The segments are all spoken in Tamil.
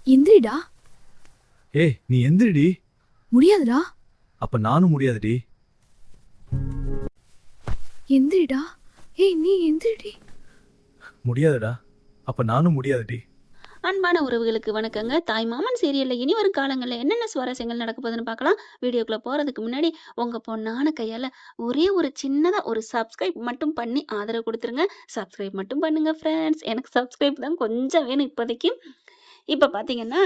எந்திரிடா. ஏய் நீ எந்திரிடி. முடியாதுடா. அப்ப நானும் முடியாதுடி. எந்திரிடா. ஏய் நீ எந்திரிடி. முடியாதுடா. அப்ப நானும் முடியாதுடி. அன்பான உறவுகளுக்கு வணக்கங்க. தாய்மாமன் சீரியல்ல இனி வரும் காலங்களில் என்னென்ன சுவாரஸ்யங்கள் நடக்க போகுதுன்னு பார்க்கலாம். வீடியோக்குள்ள போறதுக்கு முன்னாடி உங்க பொண்ணான கையால ஒரே ஒரு சின்னதா ஒரு சப்ஸ்கிரைப் மட்டும் பண்ணி ஆதரவு கொடுத்துருங்க. சப்ஸ்கிரைப் மட்டும் பண்ணுங்க ஃப்ரெண்ட்ஸ். எனக்கு சப்ஸ்கிரைப் தான் கொஞ்சம் வேணும் இப்போதைக்கு. இப்ப பார்த்தீங்கன்னா,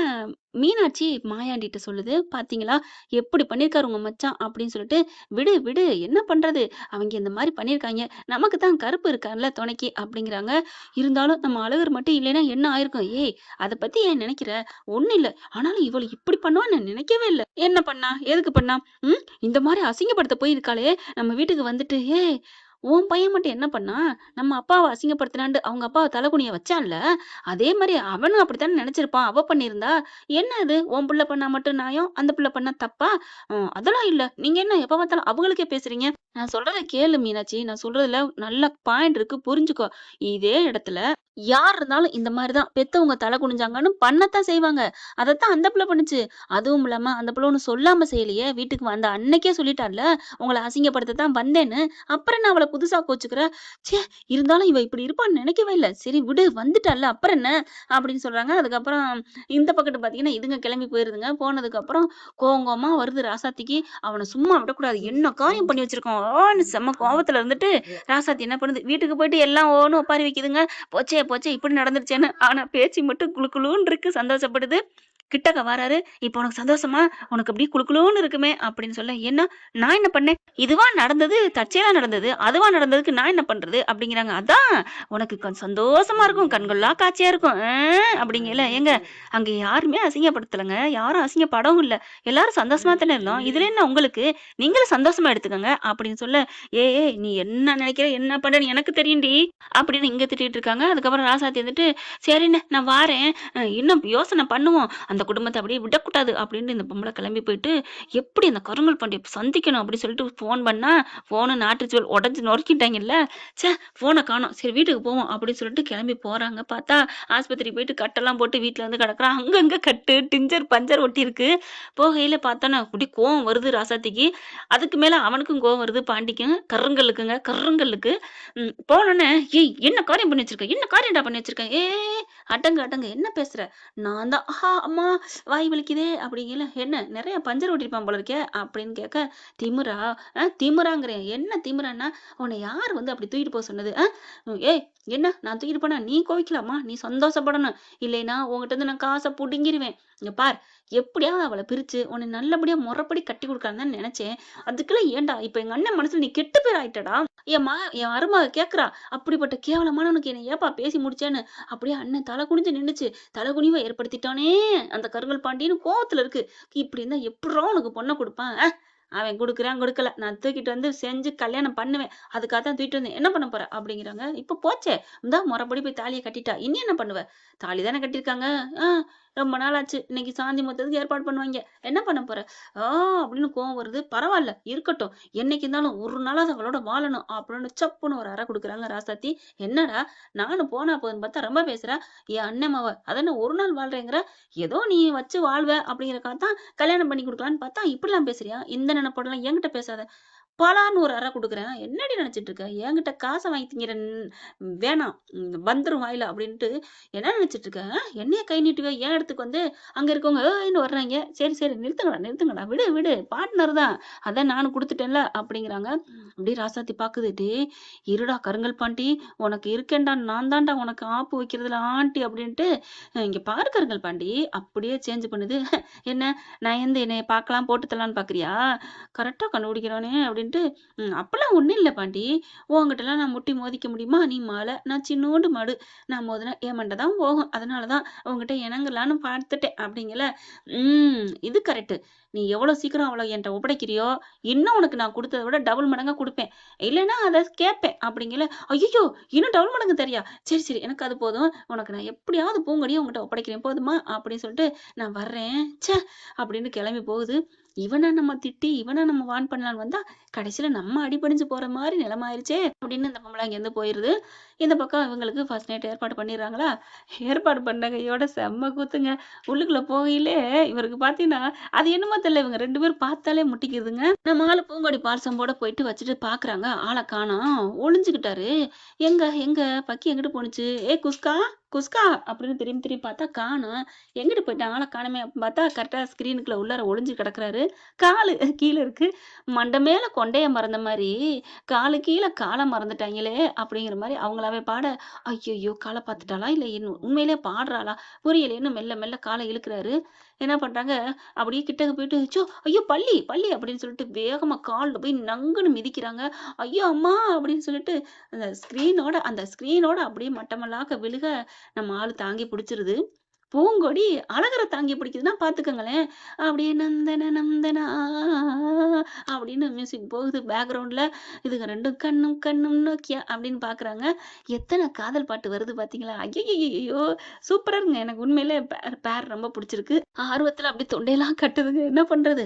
மீனாட்சி மாயாண்டிட்ட சொல்லுது, "பார்த்தீங்களா, எப்படி பண்ணியிருக்காரு உங்க மச்சான்" அப்படின்னு சொல்லிட்டு, "விடு, விடு என்ன பண்றது? அவைங்க இந்த மாரி பண்ணியிருக்காய்ங்க. நமக்கு தான் கருப்பு இருக்கான்ல துணைக்கு" அப்படிங்கிறாங்க. இருந்தாலும் நம்ம அழகர் மட்டும் இல்லைன்னா என்ன ஆயிருக்கும்? "ஏய் அத பத்தி ஏன் நினைக்கிற? ஒண்ணும் இல்ல. ஆனாலும் இவள இப்படி பண்ணுவான்னு நான் நினைக்கவே இல்ல." "என்ன பண்ணா? எதுக்கு பண்ணா? ம்? இந்த மாரி அசிங்கப்படுத்த போயிருக்காளே நம்ம வீட்டுக்கு வந்துட்டு, ஏய் உன் பையன் மட்டும் என்ன பண்ணான்? நம்ம அப்பாவ அசிங்கப்படுத்தினான்டு அவங்க அப்பாவ தலகுனிய வச்சான்ல, அதே மாரி அவனும் அப்படித்தானே நெனச்சிருப்பான். அவ பண்ணியிருந்தா. என்ன அது உன் புள்ள பண்ணா மட்டும் நியாயம், அந்த புள்ள பண்ணா தப்பா? அதெல்லாம் இல்ல. நீங்க என்ன எப்ப பார்த்தாலும் அவங்களுக்கே பேசுறீங்க? நான் சொல்றத கேளு மீனாட்சி. நான் சொல்றதுல நல்ல பாயிண்ட் இருக்கு. புரிஞ்சுக்கோ. இதே இடத்துல யார் இருந்தாலும் இந்த மாரி தான். பெத்தவங்க தல குனிஞ்சாங்கன்னு பண்ணத்தான் செய்வாங்க. அதத்தான் அந்த புள்ள பண்ணுச்சு. அதுவும் இல்லாம அந்த புள்ள ஒண்ணும் சொல்லாம செய்யலையே. வீட்டுக்கு வந்த அன்னைக்கே சொல்லிட்டால்ல, உங்கள அசிங்கப்படுத்த தான் வந்தேன்னு. அப்புறம் என்ன அவள புதுசா கோச்சுக்கிற? ச்சே! இருந்தாலும் இவ இப்படி இருப்பான்னு நினைக்கவே இல்ல. சரி விடு வந்துட்டால்ல அப்புறம் என்ன? அப்படின்னு சொல்றாங்க. அதுக்கப்புறம் இந்த பக்கத்து பார்த்தீங்கன்னா, இதுங்க கிளம்பி போயிருதுங்க. போனதுக்கப்புறம் கோவம் கோவமா வருது ராசாத்திக்கு. அவன சும்மா விடக்கூடாது. என்ன காரியம் பண்ணி வச்சிருக்கான்? ஆன்னு செம்ம கோவத்துல இருந்துட்டு, ராசாத்தி என்ன பண்ணுது, வீட்டுக்கு போயிட்டு எல்லாம் ஓன்னு ஒப்பாரி வைக்குதுங்க. போச்சே, போச்சே இப்படி நடந்துருச்சேன்னு. ஆனா பேச்சு மட்டும் குளு குளுன்னு இருக்கு. சந்தோஷப்படுது. கிட்டக்க வராரு. "இப்போ உனக்கு சந்தோஷமா? உனக்கு அப்படியே குளு குளுன்னு இருக்குமே" அப்படின்னு சொல்ல, "என்ன? நான் என்ன பண்ணேன்? இதுவா நடந்தது? தற்செயலா நடந்தது. அதுவா நடந்ததுக்கு நான் என்ன பண்றது?" அப்படிங்கிறாங்க. "அதான் உனக்கு சந்தோஷமா இருக்கும். கண்கொள்ளா காட்சியா இருக்கும். அப்படிங்கல. ஏங்க அங்க யாருமே அசிங்கப்படுத்தலங்க. யாரும் அசிங்கப்படவும் இல்ல. எல்லாரும் சந்தோஷமா தானே இருந்தோம். இதுல என்ன உங்களுக்கு? நீங்களும் சந்தோஷமா எடுத்துக்கங்க" அப்படின்னு சொல்ல, "ஏய் ஏய் நீ என்ன நினைக்கிற? என்ன பண்றன்னு எனக்கு தெரியும்டி" அப்படின்னு இங்க திட்டிட்டு இருக்காங்க. அதுக்கப்புறம் ராசாத்தி வந்துட்டு, "சரிண்ணே நான் வாரேன். இன்னும் யோசனை பண்ணுவோம். அந்த குடும்பத்த அப்படியே விடக்கூடாது" அப்படின்னு இந்த பொம்பள கிளம்பி போயிட்டு, எப்படி அந்த கருங்கல் பாண்டிய சந்திக்கணும் அப்படின்னு சொல்லிட்டு ஃபோன் பண்ணா, ஃபோனு நாட்டுச்சுவல் உடைஞ்சு நொறுக்கிட்டாங்கல்ல. ச்சே! ஃபோன காணோம். சரி வீட்டுக்கு போவோம் அப்படின்னு சொல்லிட்டு கிளம்பி போறாங்க. பார்த்தா ஆஸ்பத்திரிக்கு போயிட்டு கட்டெல்லாம் போட்டு வீட்ல வந்து கிடக்குறான். அங்கங்க கட்டு, டிஞ்சர், பஞ்சர் ஒட்டியிருக்கு. போகையில பார்த்தோன்னா, அப்படியே கோவம் வருது ராசாத்திக்கு. அதுக்கு மேல அவனுக்கும் கோவம் வருது பாண்டிக்கும். கருங்கல்லுக்குங்க, கருங்கல்லுக்கு. போனோனே, "ஏய் என்ன காரியம் பண்ணி வச்சிருக்க? என்ன காரியம்டா பண்ணி வச்சிருக்க? ஏய் அடங்கு, அடங்கு. என்ன பேசுற?" நான் தான், "ஆஹா! அம்மா வாய் வலிக்குதே" அப்படிங்கல. "என்ன நெறைய பஞ்சர் ஒட்டியிருப்பான் போல இருக்கே" அப்படின்னு கேட்க, "திமிரா? திமிராங்கிறேன். என்ன திமிரான்னா, உன்ன யார் வந்து அப்படி தூக்கிட்டு போ சொன்னது? ஏய் என்ன நான் தூக்கிட்டு போனா நீ கோவிக்கலாமா? நீ சந்தோஷப்படணும். இல்லைன்னா உன்கிட்ட இருந்து நான் காச புடுங்கிருவேன். இங்க பார் எப்படியாவது அவள பிரிச்சு உன்னை நல்லபடியா முறைப்படி கட்டி குடுக்கலான்னு தான் நெனச்சேன். அதுக்கெல்லாம் ஏன்டா இப்ப எங்க அண்ணன் மனசுல நீ கெட்ட பேர் ஆயிட்டடா. என் மருமக கேட்கிறா, அப்படிப்பட்ட கேவலமானவனுக்கு என்ன ஏப்பா பேசி முடிச்சேன்னு." அப்படியே அண்ணன் தலை குனிஞ்சு நின்னுச்சு. தலகுனிவ ஏற்படுத்திட்டானே அந்த கருங்கல் பாண்டியன்னு கோவத்துல இருக்கு. இப்படி இருந்தா எப்புட்றா உனக்கு பொண்ண குடுப்பான்? அவன் குடுக்குறான், குடுக்கல. நான் தூக்கிட்டு வந்து செஞ்சு கல்யாணம் பண்ணுவேன். அதுக்காக தான் தூக்கிட்டு வந்தேன். என்ன பண்ண போற? அப்படிங்கிறாங்க. இப்ப போச்சே! இந்தா மொறப்படி போய் தாலிய கட்டிட்டா. இனி என்ன பண்ணுவ? தாலி தானே கட்டியிருக்காங்க. ஆ ரொம்ப நாள் ஆச்சு. இன்னைக்கு சாந்தி முகூர்த்தத்துக்கு ஏற்பாடு பண்ணுவாய்ங்க. என்ன பண்ண போற? ஆ அப்படின்னு கோவம் வருது. பரவால்ல இருக்கட்டும். என்னைக்கு இருந்தாலும் ஒரு நாளாவது அவளோட வாழணும் அப்படின்னு சப்புன்னு ஒரு அறை குடுக்குறாங்க ராசாத்தி. என்னடா நானும் போனா போதுன்னு பார்த்தா ரொம்ப பேசுற. என் அண்ணன் மவ. அதானே ஒரு நாள் வாழ்றேங்கிற. ஏதோ நீ வச்சு வாழ்வ அப்படிங்கிறக்காக தான் கல்யாணம் பண்ணி குடுக்கலான்னு பார்த்தா, இப்படிலாம் பேசுறியா? இந்த நெனப்போடலாம் என்கிட்ட பேசாத. பலார்ன்னு ஒரு அறை குடுக்குறேன். என்னடி நெனச்சுட்டு இருக்க? என்கிட்ட காச வாங்கி திங்கிற வேணாம். வந்துரும் வாயில அப்படின்ட்டு என்ன நெனச்சுட்டு இருக்க? என்னைய கை நீட்டுவ? என் இடத்துக்கு வந்து அங்க இருக்கவங்க ஏய்ன்னு வர்றாய்ங்க. சரி, சரி நிறுத்துங்கடா, நிறுத்துங்கடா. விடு, விடு. பார்ட்னர் தான். அதான் நானும் குடுத்துட்டேன்ல அப்படிங்கிறாங்க. அப்படியே ராசாத்தி பாக்குது. டேய் இருடா கருங்கல் பாண்டி, உனக்கு இருக்கேன்டா. நான் தான்டா உனக்கு ஆப்பு வைக்கிறதுல ஆண்டி அப்படின்ட்டு, இங்க பாரு கருங்கல் பாண்டி அப்படியே சேஞ்ச் பண்ணுது. என்ன நான் எந்த என்னைய பார்க்கலாம் போட்டு தரலான்னு பார்க்குறியா? கரெக்ட்டா கண்டுபிடிக்கிறானே அப்படின்ட்டு, அப்பலாம் ஒண்ணும் இல்ல பாண்டி. உன்கிட்டலாம் நான் முட்டி மோதிக்க முடியுமா? நீ மலை, நான் சின்னூண்டு மடு. நான் மோதினா என் மண்ட தான் போகும். அதனால தான் உன்கிட்ட இணங்கலான்னு பார்த்துட்டேன்." அப்படிங்கல. இது கரெக்ட்டு. நீ எவ்வளோ சீக்கிரம் அவள என்ட்ட ஒப்படைக்கிறியோ, இன்னும் உனக்கு நான் குடுத்தத விட டபுள் மடங்கா குடுப்பேன். இல்லன்னா அத கேட்பேன்." அப்படிங்கல. "ஐய்யய்யோ! இன்னும் டபுள் மடங்கு தரியா? சரி, சரி எனக்கு அது போதும். உனக்கு நான் எப்படியாவது பூங்கொடிய உன்கிட்ட ஒப்படைக்கிறேன் போதுமா?" அப்படின்னு சொல்லிட்டு, "நான் வர்றேன். ச்சே!" அப்படின்னு கிளம்பி போகுது. இவன நம்ம திட்டி, இவன நம்ம வார்ன் பண்ணலான்னு வந்தா, கடைசியில நம்ம அடிபணிஞ்சு போற மாரி நிலைமை ஆயிருச்சே! அப்படின்னு இந்த பொம்பள அங்கேருந்து போயிருது. இந்த பக்கம் இவங்களுக்கு ஃபர்ஸ்ட் நைட் ஏற்பாடு பண்ணிடுறாங்களா? ஏற்பாடு பண்ண கையோட செம்ம கூத்துங்க. உள்ளுக்குள்ள போகையிலே இவருக்கு பார்த்தீங்கன்னா, அது என்னமோ தெரியல இவங்க 2 பேரும் பார்த்தாலே முட்டிக்குதுங்க. நம்ம ஆளு பூங்கொடி பால்சம்போட போயிட்டு வச்சுட்டு பார்க்குறாங்க. ஆள காணோம். ஒளிஞ்சுக்கிட்டாரு. எங்க எங்க பக்கி எங்கிட்டு போணுச்சு? ஏய் குஸ்கா, குஸ்கா அப்படின்னு திரும்பி திரும்பி பார்த்தா காணோம். எங்கிட்டு போயிட்டான்? ஆள காணோமே அப்படின்னு பார்த்தா கரெக்ட்டா ஸ்க்ரீனுக்குள்ள உள்ளார ஒளிஞ்சு கிடக்குறாரு. காலு கீழ இருக்கு. மண்டை மேல கொண்டைய மறந்த மாரி, காலு கீழ கால மறந்துட்டாங்களே! அப்படிங்கிற மாரி அவங்களாவே பாட, ஐய்யய்யோ! கால பார்த்துட்டாளா? இல்ல உண்மையிலேயே பாடுறாளா? புரியலையேன்னு மெல்ல மெல்ல கால இழுக்குறாரு. என்ன பண்றாங்க, அப்படியே கிட்டக்க போயிட்டு, "ச்சோ! ஐயோ! பல்லி! பல்லி!" அப்படின்னு சொல்லிட்டு வேகமா கால்ல போய் நங்குன்னு மிதிக்கிறாங்க. "ஐயோ! அம்மா!" அப்படின்னு சொல்லிட்டு அந்த ஸ்க்ரீனோட அப்படியே மட்டமல்லாக்க விழுக, நம்ம ஆளு தாங்கி பிடிச்சிருது. பூங்கொடி அழகர தாங்கி பிடிக்குதுன்னா பார்த்துக்கங்களேன். அப்படியே நந்தன நந்தனா அப்படின்னு மியூசிக் போகுது பேக்கிரவுண்ட்ல. இதுங்க 2 கண்ணும் கண்ணும் நோக்கியா அப்படின்னு பார்க்குறாங்க. எத்தன காதல் பாட்டு வருது பார்த்தீங்களா? ஐய்யய்யய்யோ! சூப்பராங்க. எனக்கு உண்மையிலே பேர் ரொம்ப பிடிச்சிருக்கு. ஆர்வத்தில அப்படியே தொண்டையெல்லாம் கட்டுதுங்க. என்ன பண்றது?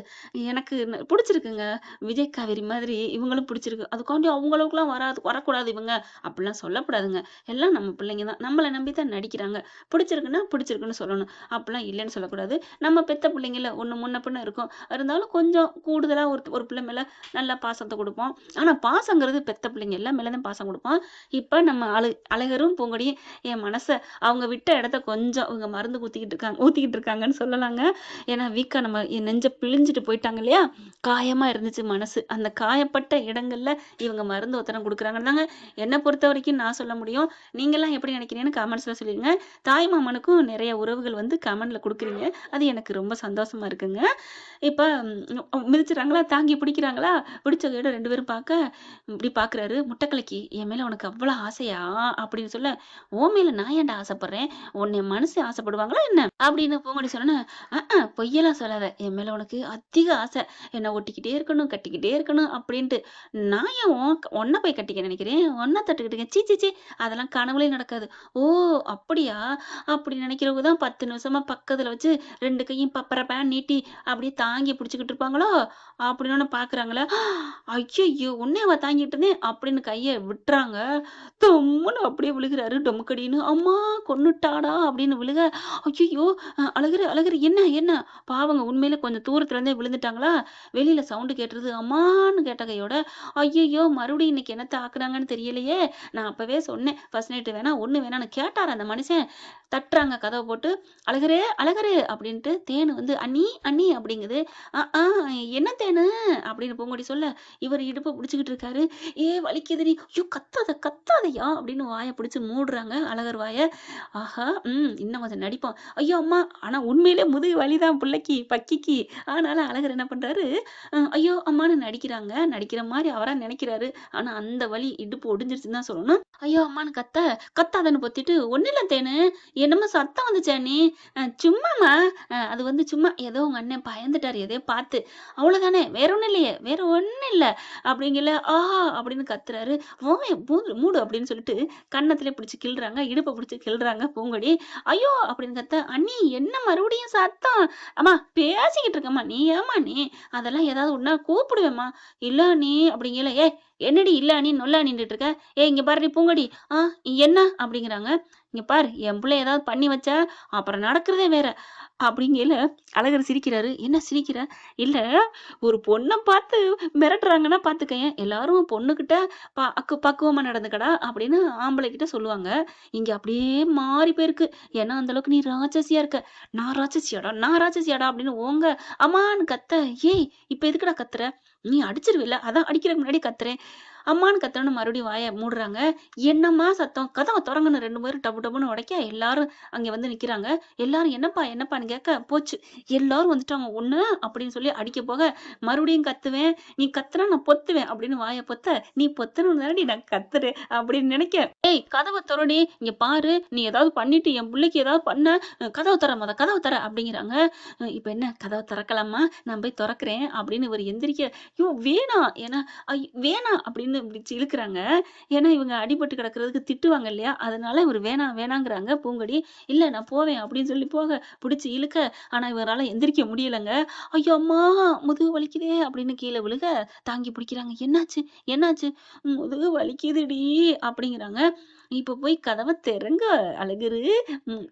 எனக்கு பிடிச்சிருக்குங்க. விஜய் காவேரி மாதிரி இவங்களும் பிடிச்சிருக்கு. அதுக்காண்டி அவங்க அளவுக்குலாம் வரக்கூடாது இவங்க. அப்படிலாம் சொல்லக்கூடாதுங்க. எல்லாம் நம்ம பிள்ளைங்க தான். நம்மள நம்பி தான் நடிக்கிறாங்க. பிடிச்சிருக்குன்னா பிடிச்சிருக்குன்னு சொல்லணும். அப்படிலாம் இல்லைன்னு சொல்லக்கூடாது. நம்ம பெத்த பிள்ளைங்கல்ல ஒண்ணு முன்ன பின்ன இருக்கும். இருந்தாலும் கொஞ்சம் கூடுதலா ஒரு ஒரு பிள்ளை மேல நல்லா பாசத்த குடுப்போம். ஆனா பாசங்கிறது பெத்த பிள்ளைங்க எல்லாம் மேல தான் பாசம் குடுப்போம். இப்ப நம்ம அழகரும் பூங்கொடியும் என் மனச அவங்க விட்ட இடத்த கொஞ்சம் இவங்க மருந்து ஊத்திக்கிட்டு இருக்காங்கன்னு சொல்லலாங்க. ஏன்னா வீக்கா நம்ம என் நெஞ்ச பிழிஞ்சுட்டு போயிட்டாங்க இல்லையா? காயமா இருந்துச்சு மனசு. அந்த காயப்பட்ட இடங்கள்ல இவங்க மருந்து ஒத்தடம் குடுக்குறாங்கன்னு தாங்க என்ன பொறுத்தவரைக்கும் நான் சொல்ல முடியும். நீங்கலாம் எப்படி நினைக்கிறீங்கன்னு கமெண்ட்ஸ்ல சொல்லிருங்க. தாய் மாமனுக்கும் நிறைய உறவுகள் வந்து கமெண்ட்ல குடுக்குறீங்க. அது எனக்கு ரொம்ப சந்தோஷமா இருக்குங்க. இப்ப மிதிச்சுறாங்களா, தாங்கி பிடிக்கிறாங்களா, பிடிச்ச கையோட 2 பேரும் இப்படி பார்க்குறாரு. "முட்டைக்கலக்கி என் மேல உனக்கு அவ்வளோ ஆசையா?" அப்படின்னு சொல்ல, "உன் மேல நான் ஏன்டா ஆசைப்படுறேன்? உன்னைய மனுஷன் ஆசைப்படுவாங்களா என்ன?" அப்படின்னு பூங்கொடி சொன்னோனே, பொய்யெல்லாம் சொல்லாத. என் மேல உனக்கு அதிக ஆசை. என்ன ஒட்டிக்கிட்டே இருக்கணும், கட்டிக்கிட்டே இருக்கணும்" அப்படின்ட்டு. "நான் ஏன் உன்ன போய் கட்டிக்க நினைக்கிறேன்? உன்ன தொட்டுக்கிட்டுங்க. சீ சீ சீ அதெல்லாம் கனவுலயும் நடக்காது." "ஓ! அப்படியா?" அப்படி நினைக்கிறவங்க தான் 10 நிமிஷமா பக்கத்துல வச்சு 2 கையும் பப்பரப்பேன்னு நீட்டி அப்படியே தாங்கி பிடிச்சுக்கிட்டு இருப்பாங்களோ? அப்படின்னு பார்க்குறாங்களா? ஐய்யய்யோ! உன்னையவா தாங்கிட்டு இருந்தேன் அப்படின்னு கைய விட்டுறாங்க. தொம்முன்னு அப்படியே விழுகுறாரு டொமுக்கடின்னு. அம்மா கொன்னுட்டாடா அப்படின்னு விழுக, ஐய்யய்யோ! அழகுரு அழகுரு என்ன என்ன? பாவங்க உண்மையிலே கொஞ்சம் தூரத்துல இருந்தே விழுந்துட்டாங்களா? வெளியில சவுண்ட் கேட்டுருது. அம்மான்னு கேட்ட கையோட, ஐய்யய்யோ! மறுபடியும் இன்னைக்கு என்னத்த ஆக்குறாங்கன்னு தெரியலையே! நான் அப்பவே சொன்னேன். ஃபர்ஸ்ட் நைட் வேணாம், ஒண்ணு வேணான்னு கேட்டாரா அந்த மனுஷன்? தட்டுறாங்க கதவ போட்டு. "அழகரே, அழகரு" அப்படின்ட்டு தேனு வந்து, "அண்ணி, அண்ணி" அப்படிங்குது. "அ ஆ என்ன தேனு?" அப்படின்னு பூங்கொடி சொல்ல, இவரு இடுப்ப புடிச்சுக்கிட்டு இருக்காரு. வலிக்குதுடி." "ஐயோ! கத்தாத, கத்தாதய்யா" அப்படின்னு வாய பிடிச்சு மூடுறாங்க அழகர் வாய. ஆஹா! இன்னும் கொஞ்சம் நடிப்போம். "ஐயோ! அம்மா" ஆனா உண்மையிலே முதுகு வலிதான் புள்ளைக்கு, பக்கிக்கு. ஆனாலும் அழகர் என்ன பண்றாரு, "ஐயோ! அம்மான்னு" நடிக்கிறாங்க. நடிக்கிற மாரி அவரா நெனைக்கிறாரு. ஆனா அந்த வலி இடுப்பு ஒடிஞ்சிருச்சுன்னு தான் சொல்லணும். ஐயோ! அம்மான்னு கத்தாதன்னு பொத்திட்டு, "ஒண்ணும் இல்ல தேனு, என்னமோ சத்தம் வந்துச்சே அண்ணி. சும்மாம்மா. அது வந்து சும்மா ஏதோ உங்க அண்ணன் பயந்துட்டாரு எதையோ பார்த்து. அவ்வளோதானே. வேற ஒண்ணும் இல்லையே. வேற ஒண்ணும் இல்ல." அப்படிங்கல, "ஆஹா!" அப்படின்னு கத்துறாரு. "வாய மூடு" அப்படின்னு சொல்லிட்டு கன்னத்திலே பிடிச்சு கிள்றாங்க. இடுப்ப பிடிச்சு கிள்றாங்க பூங்கொடி. "ஐயோ!" அப்படின்னு கத்த, "அண்ணி என்ன மறுபடியும் சத்தம்? அம்மா பேசிக்கிட்டு இருக்கேம்மா. நீ ஏம்மா நீ? அதெல்லாம் ஏதாவது ஒண்ணுனா கூப்பிடுவேம்மா." "இல்ல அண்ணி" அப்படிங்கல, "ஏய் என்னடி இல்ல அண்ணி நொல்ல அண்ணின்னுட்டு இருக்க? ஏய் இங்க பாருடி பூங்கொடி. ஆ என்ன?" அப்படிங்கிறாங்க. "இங்க பாரு என் புள்ள ஏதாவது பண்ணி வச்சா, அப்புறம் நடக்கிறதே வேற." அப்படிங்கையில அழகர் சிரிக்கிறாரு. "என்ன சிரிக்கிற?" "இல்ல ஒரு பொண்ண பார்த்து மிரட்டுறாங்கன்னா பார்த்துக்கயேன். எல்லாரும் பொண்ணுகிட்ட பக்குவமா நடந்துக்கடா" அப்படின்னு ஆம்பளைகிட்ட சொல்லுவாங்க. இங்க அப்படியே மாறி போயிருக்கு. ஏன்னா அந்த அளவுக்கு நீ ராட்சசியா இருக்க. "நான் ராட்சசியாடா? நான் ராட்சசியாடா?" அப்படின்னு ஓங்க அம்மான்னு கத்த, "ஏய் இப்ப எதுக்குடா கத்துற? நீ அடிச்சிருவல்ல. அதான் அடிக்கிறதுக்கு முன்னாடி கத்துறேன்." அம்மான்னு கத்துனோனே மறுபடியும் வாய மூடுறாங்க. "என்னம்மா சத்தம்? கதவ தொறங்கன்னு" 2 பேரும் டபு டபுன்னு உடைக்க எல்லாரும் அங்க வந்து நிக்கிறாங்க. எல்லாரும் "என்னப்பா என்னப்பான்னு" கேட்க, போச்சு எல்லாரும் வந்துட்டாங்க. "ஒண்ணு" அப்படின்னு சொல்லி அடிக்க போக, மறுபடியும் கத்துவேன். "நீ கத்துனா நான் பொத்துவேன்" அப்படின்னு வாய பொத்த, "நீ பொத்தணும்னு தானடி நான் கத்துறேன்" அப்படின்னு நினைக்க, "ஏய் கதவ தொறடி. இங்க பாரு நீ ஏதாவது பண்ணிட்டு என் புள்ளைக்கு ஏதாவது பண்ண, கதவ தொற கதவ தொற" அப்படிங்கிறாங்க. இப்ப என்ன கதவ தொறக்கலாமா? நான் போய் தொறக்கிறேன் அப்படின்னு இவரு எந்திரிக்க, "ஐயோ வேணாம்." ஏன்னா வேணாம் அப்படின்னு பிடிச்சு இழுக்குறாங்க. ஏன்னா, இவங்க அடிபட்டு கிடக்கிறதுக்கு திட்டுவாங்க இல்லையா? அதனால இவரு வேணாம் வேணாங்கிறாங்க பூங்கொடி. "இல்ல நான் போவேன்" அப்படின்னு சொல்லி போக, பிடிச்சு இழுக்க, ஆனா இவரால எந்திரிக்க முடியலங்க. "ஐயோ! அம்மா முதுகு வலிக்குதே" அப்படின்னு கீழ விழுக, தாங்கி பிடிக்கிறாங்க. "என்னாச்சு? என்னாச்சு?" "முதுகு வலிக்குதுடி" அப்படிங்கிறாங்க. இப்ப போய் கதவ திறங்க அழகுரு.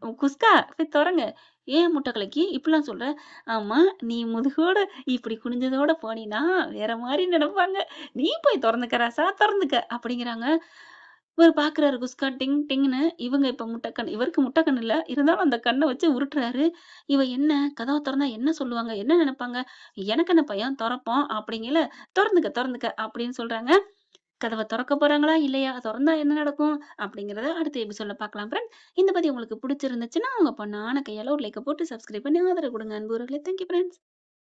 குஸ்கா போய் தொறங்க. "ஏன் முட்டை கலக்கி இப்படிலாம் சொல்ற?" "ஆமா, நீ முதுகோட இப்படி குனிஞ்சதோட போனீன்னா, வேற மாரி நெனப்பாங்க. நீ போய் தொறந்துக்க ராசா, தொறந்துக்க" அப்படிங்கிறாங்க. இவரு பார்க்குறாரு குஸ்கா டிங் டிங்ன்னு. இவங்க இப்ப முட்டைக்கண் இவருக்கு முட்டைக்கண் இல்ல. இருந்தாலும் அந்த கண்ண வச்சு உருட்டுறாரு. இவ என்ன கதவ தொறந்தா என்ன சொல்லுவாங்க? என்ன நெனைப்பாங்க? "எனக்கு என்ன பயம் தொறப்போம்" அப்படிங்கையில, "தொறந்துக்க, தொறந்துக்க" அப்படின்னு சொல்றாங்க. கதவ தொறக்க போறாங்களா? இல்லையா? தொறந்தா என்ன நடக்கும்? அப்படிங்கிறத அடுத்த எபிசோட்ல பார்க்கலாம் ஃபிரெண்ட்ஸ். இந்த பதிவு உங்களுக்கு புடிச்சிருந்துச்சுன்னா, உங்க பொண்ணான கையால ஒரு லைக்க போட்டு சப்ஸ்கிரைப் பண்ணி ஆதரவு குடுங்க அன்பு உறவுகளே. Thank you friends.